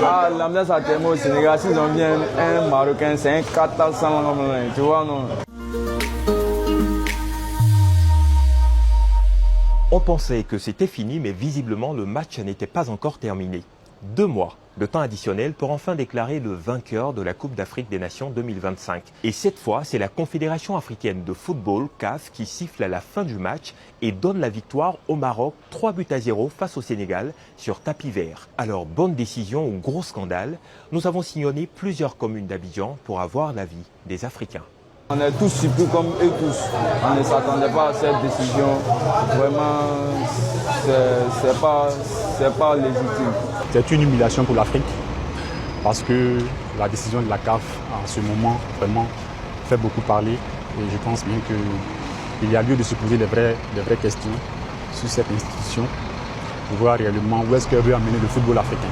Ah, l'ambiance a tellement au Sénégal. S'ils ont bien un Marocain, c'est un 400, tu vois, non? On pensait que c'était fini, mais visiblement le match n'était pas encore terminé. 2 mois de temps additionnel pour enfin déclarer le vainqueur de la Coupe d'Afrique des Nations 2025. Et cette fois, c'est la Confédération africaine de football, CAF, qui siffle à la fin du match et donne la victoire au Maroc 3-0 face au Sénégal sur tapis vert. Alors, bonne décision ou gros scandale, nous avons sillonné plusieurs communes d'Abidjan pour avoir l'avis des Africains. On est tous surpris comme eux tous. On ne s'attendait pas à cette décision. Vraiment, c'est pas légitime. C'est une humiliation pour l'Afrique parce que la décision de la CAF en ce moment vraiment fait beaucoup parler. Et je pense bien qu'il y a lieu de se poser des vraies questions sur cette institution pour voir réellement où est-ce qu'elle veut amener le football africain.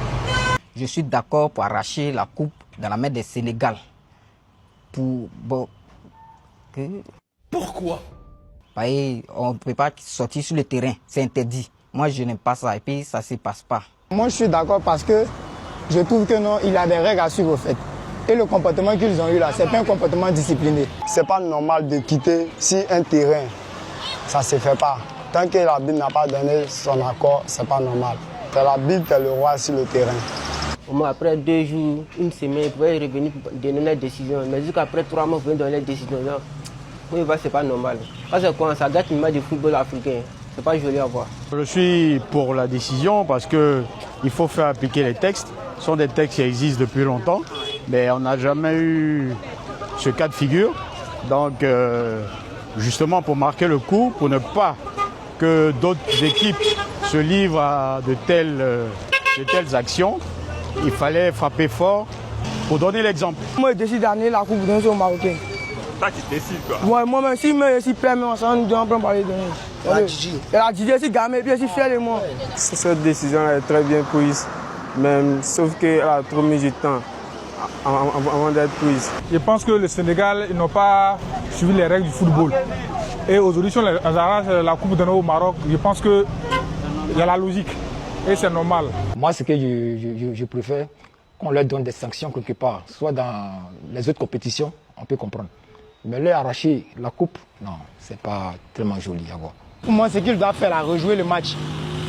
Je suis d'accord pour arracher la coupe dans la main des Sénégal. Pourquoi? On ne peut pas sortir sur le terrain, c'est interdit. Moi, je n'aime pas ça et puis ça ne se passe pas. Moi, je suis d'accord parce que je trouve que non, il y a des règles à suivre au fait. Et le comportement qu'ils ont eu là, c'est pas un comportement discipliné. C'est pas normal de quitter si un terrain, ça ne se fait pas. Tant que l'arbitre n'a pas donné son accord, c'est pas normal. C'est l'arbitre qui est le roi sur le terrain. Au moins après 2 jours, 1 semaine, il pouvait revenir pour donner la décision. Mais jusqu'après 3 mois, il pouvait donner la décision. Oui, c'est pas normal. Parce que quand ça gâte l'image du football africain, c'est pas joli à voir. Je suis pour la décision parce qu'il faut faire appliquer les textes. Ce sont des textes qui existent depuis longtemps, mais on n'a jamais eu ce cas de figure. Donc, justement, pour marquer le coup, pour ne pas que d'autres équipes se livrent à de telles actions, il fallait frapper fort pour donner l'exemple. Moi, je décide d'amener la coupe d'un au Marocain. Toi, tu décides quoi? Moi-même, si permet, on s'en donne pas parler de nous. Et la Didi, si gamin, puis si fier de moi. Cette décision est très bien prise, même, sauf qu'elle a trop mis du temps avant d'être prise. Je pense que le Sénégal n'ont pas suivi les règles du football. Et aujourd'hui, si on arrache la coupe d'un au Maroc, je pense qu'il y a la logique. Et c'est normal. Moi, ce que je préfère, qu'on leur donne des sanctions quelque part, soit dans les autres compétitions, on peut comprendre. Mais leur arracher la coupe, non, c'est pas tellement joli à voir. Pour moi, ce qu'il doit faire, c'est rejouer le match.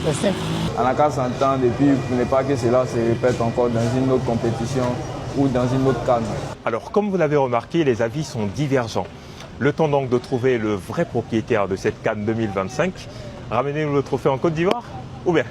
C'est simple. On n'a qu'à s'entendre et puis pour ne pas que cela se répète encore dans une autre compétition ou dans une autre CAN. Alors, comme vous l'avez remarqué, les avis sont divergents. Le temps donc de trouver le vrai propriétaire de cette CAN 2025. Ramenez-nous le trophée en Côte d'Ivoire ou bien